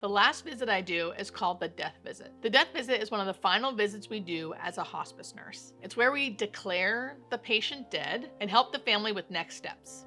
The last visit I do is called the death visit. The death visit is one of the final visits we do as a hospice nurse. It's where we declare the patient dead and help the family with next steps.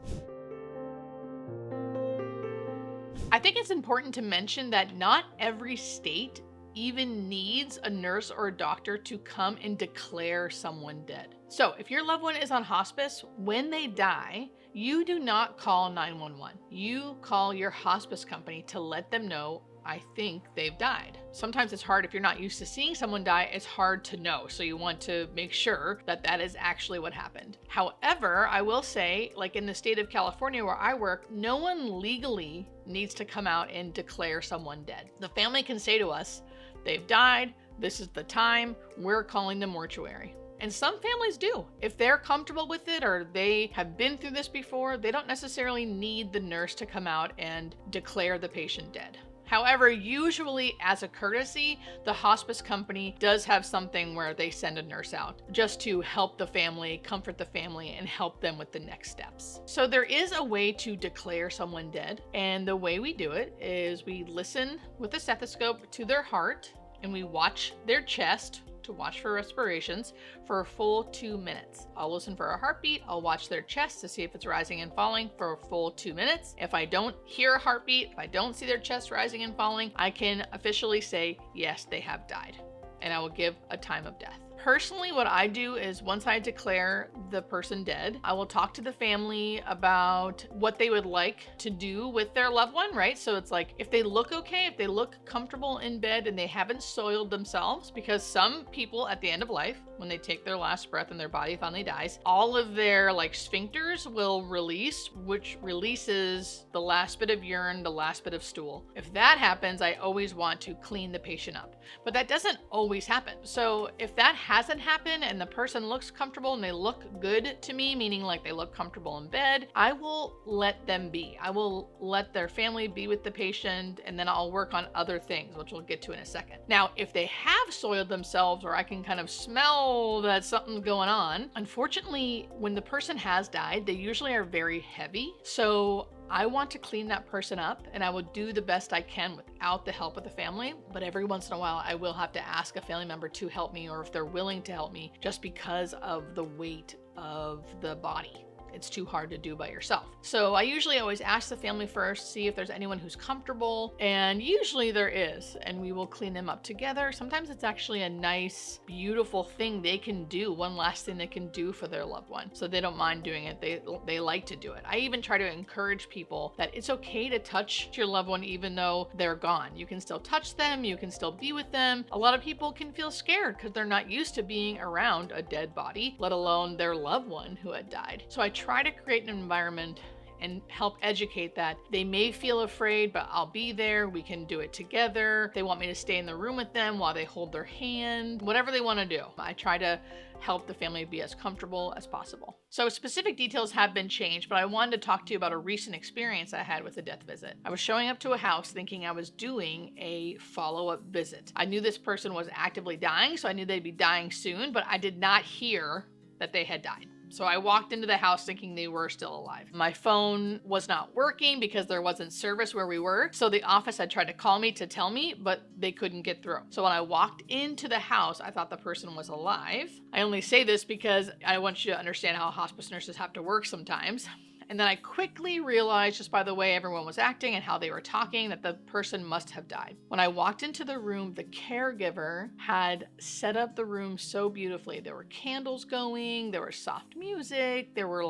I think it's important to mention that not every state even needs a nurse or a doctor to come and declare someone dead. So, if your loved one is on hospice, when they die, you do not call 911. You call your hospice company to let them know, I think they've died. Sometimes it's hard if you're not used to seeing someone die, it's hard to know. So you want to make sure that that is actually what happened. However, I will say, like in the state of California where I work, no one legally needs to come out and declare someone dead. The family can say to us, they've died, this is the time, we're calling the mortuary. And some families do. If they're comfortable with it or they have been through this before, they don't necessarily need the nurse to come out and declare the patient dead. However, usually as a courtesy, the hospice company does have something where they send a nurse out just to help the family, comfort the family, and help them with the next steps. So there is a way to declare someone dead, and the way we do it is we listen with a stethoscope to their heart and we watch their chest to watch for respirations for a full 2 minutes. I'll listen for a heartbeat. I'll watch their chest to see if it's rising and falling for a full 2 minutes. If I don't hear a heartbeat, if I don't see their chest rising and falling, I can officially say, yes, they have died. And I will give a time of death. Personally, what I do is once I declare the person dead, I will talk to the family about what they would like to do with their loved one, right? So it's like, if they look okay, if they look comfortable in bed and they haven't soiled themselves, because some people at the end of life, when they take their last breath and their body finally dies, all of their sphincters will release, which releases the last bit of urine, the last bit of stool. If that happens, I always want to clean the patient up. But that doesn't always happen. So if that hasn't happened and the person looks comfortable and they look good to me, meaning like they look comfortable in bed, I will let them be. I will let their family be with the patient, and then I'll work on other things, which we'll get to in a second. Now, if they have soiled themselves or I can kind of smell that something's going on, unfortunately, when the person has died, they usually are very heavy. So I want to clean that person up, and I will do the best I can without the help of the family. But every once in a while, I will have to ask a family member to help me, or if they're willing to help me, just because of the weight of the body. It's too hard to do by yourself. So I usually always ask the family first, see if there's anyone who's comfortable, and usually there is, and we will clean them up together. Sometimes it's actually a nice, beautiful thing they can do, one last thing they can do for their loved one. So they don't mind doing it. They like to do it. I even try to encourage people that it's okay to touch your loved one even though they're gone. You can still touch them, you can still be with them. A lot of people can feel scared because they're not used to being around a dead body, let alone their loved one who had died. So I try to create an environment and help educate that they may feel afraid, but I'll be there. We can do it together. They want me to stay in the room with them while they hold their hand, whatever they want to do. I try to help the family be as comfortable as possible. So specific details have been changed, but I wanted to talk to you about a recent experience I had with a death visit. I was showing up to a house thinking I was doing a follow-up visit. I knew this person was actively dying, so I knew they'd be dying soon, but I did not hear that they had died. So I walked into the house thinking they were still alive. My phone was not working because there wasn't service where we were. So the office had tried to call me to tell me, but they couldn't get through. So when I walked into the house, I thought the person was alive. I only say this because I want you to understand how hospice nurses have to work sometimes. And then I quickly realized, just by the way everyone was acting and how they were talking, that the person must have died. When I walked into the room, the caregiver had set up the room so beautifully. There were candles going, there was soft music, there were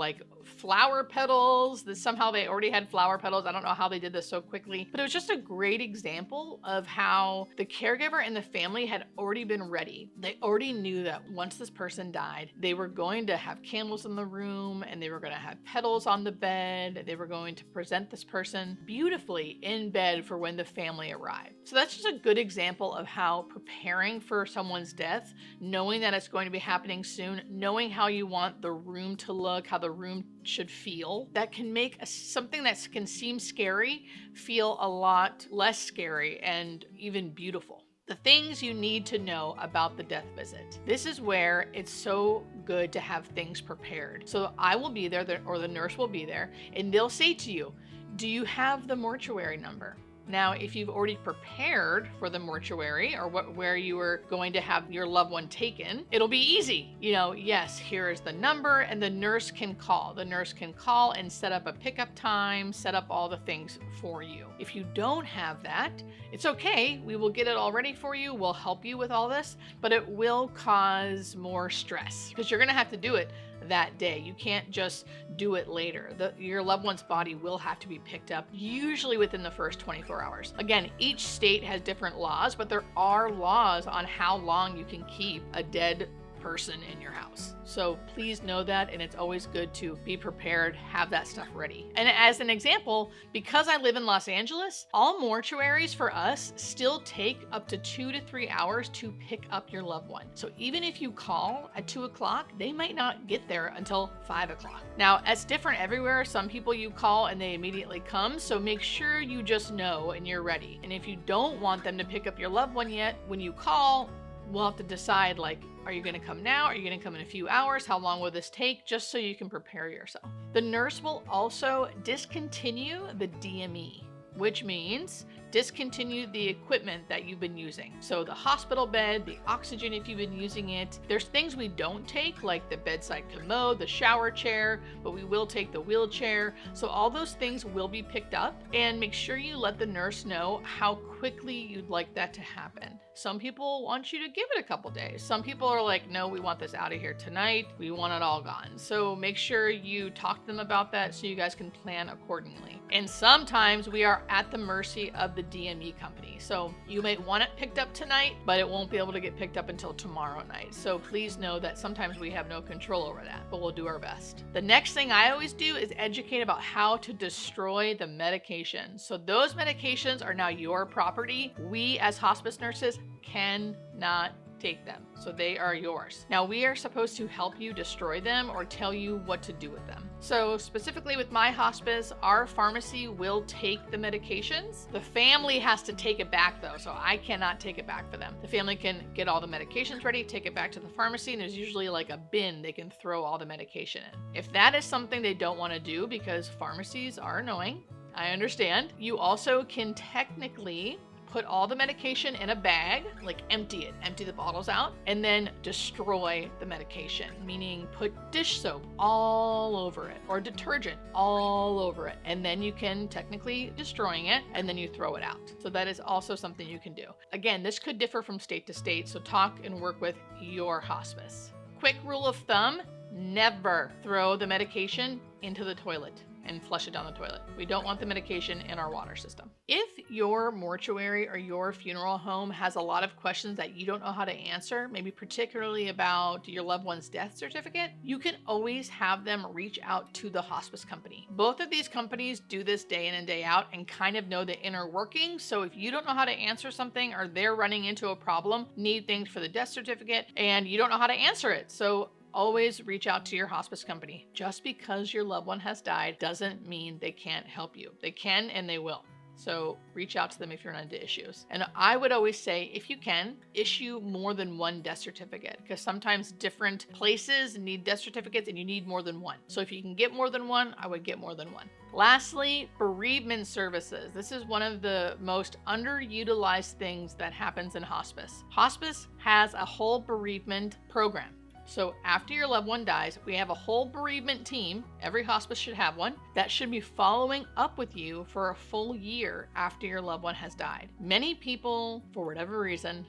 flower petals. Somehow they already had flower petals. I don't know how they did this so quickly, but it was just a great example of how the caregiver and the family had already been ready. They already knew that once this person died, they were going to have candles in the room and they were going to have petals on the bed. They were going to present this person beautifully in bed for when the family arrived. So that's just a good example of how preparing for someone's death, knowing that it's going to be happening soon, knowing how you want the room to look, how the room should feel, that can make something that can seem scary feel a lot less scary and even beautiful. The things you need to know about the death visit. This is where it's so good to have things prepared. So I will be there, or the nurse will be there, and they'll say to you, do you have the mortuary number? Now, if you've already prepared for the mortuary or where you are going to have your loved one taken, it'll be easy. Yes, here is the number, and the nurse can call. The nurse can call and set up a pickup time, set up all the things for you. If you don't have that, it's okay. We will get it all ready for you. We'll help you with all this, but it will cause more stress because you're going to have to do it that day. You can't just do it later. Your loved one's body will have to be picked up, usually within the first 24 hours. Again, each state has different laws, but there are laws on how long you can keep a dead person in your house. So please know that, and it's always good to be prepared, have that stuff ready. And as an example, because I live in Los Angeles, all mortuaries for us still take up to 2 to 3 hours to pick up your loved one. So even if you call at 2 o'clock, they might not get there until 5 o'clock. Now, it's different everywhere. Some people you call and they immediately come, so make sure you just know and you're ready. And if you don't want them to pick up your loved one yet, when you call, we'll have to decide, are you going to come now? Are you going to come in a few hours? How long will this take? Just so you can prepare yourself. The nurse will also discontinue the DME, which means discontinue the equipment that you've been using. So the hospital bed, the oxygen if you've been using it. There's things we don't take, like the bedside commode, the shower chair, but we will take the wheelchair. So all those things will be picked up, and make sure you let the nurse know how quickly you'd like that to happen. Some people want you to give it a couple days. Some people are like, no, we want this out of here tonight. We want it all gone. So make sure you talk to them about that so you guys can plan accordingly. And sometimes we are at the mercy of the DME company. So you might want it picked up tonight, but it won't be able to get picked up until tomorrow night. So please know that sometimes we have no control over that, but we'll do our best. The next thing I always do is educate about how to destroy the medication. So those medications are now your property. We as hospice nurses cannot take them. So they are yours. Now we are supposed to help you destroy them or tell you what to do with them. So specifically with my hospice, our pharmacy will take the medications. The family has to take it back though, so I cannot take it back for them. The family can get all the medications ready, take it back to the pharmacy, and there's usually like a bin they can throw all the medication in. If that is something they don't want to do because pharmacies are annoying, I understand. You also can technically put all the medication in a bag, empty the bottles out, and then destroy the medication, meaning put dish soap all over it or detergent all over it. And then you can technically destroying it and then you throw it out. So that is also something you can do. Again, this could differ from state to state, so talk and work with your hospice. Quick rule of thumb, never throw the medication into the toilet and flush it down the toilet. We don't want the medication in our water system. If your mortuary or your funeral home has a lot of questions that you don't know how to answer, maybe particularly about your loved one's death certificate, you can always have them reach out to the hospice company. Both of these companies do this day in and day out and kind of know the inner workings. So if you don't know how to answer something or they're running into a problem, need things for the death certificate, and you don't know how to answer it, so always reach out to your hospice company. Just because your loved one has died doesn't mean they can't help you. They can and they will. So reach out to them if you're into issues. And I would always say, if you can, issue more than one death certificate, because sometimes different places need death certificates and you need more than one. So if you can get more than one, I would get more than one. Lastly, bereavement services. This is one of the most underutilized things that happens in hospice. Hospice has a whole bereavement program. So after your loved one dies, we have a whole bereavement team. Every hospice should have one that should be following up with you for a full year after your loved one has died. Many people, for whatever reason,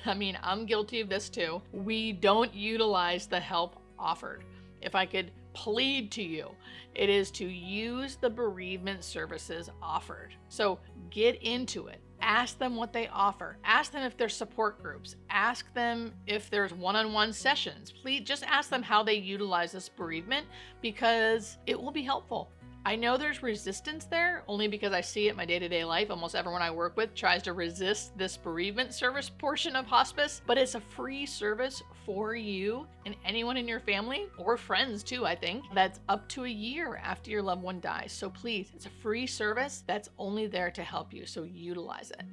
I'm guilty of this too, we don't utilize the help offered. If I could plead to you, it is to use the bereavement services offered. So get into it. Ask them what they offer. Ask them if there's support groups. Ask them if there's one-on-one sessions. Please just ask them how they utilize this bereavement, because it will be helpful. I know there's resistance there only because I see it in my day-to-day life. Almost everyone I work with tries to resist this bereavement service portion of hospice, but it's a free service for you and anyone in your family or friends too, I think, that's up to a year after your loved one dies. So please, it's a free service that's only there to help you, so utilize it.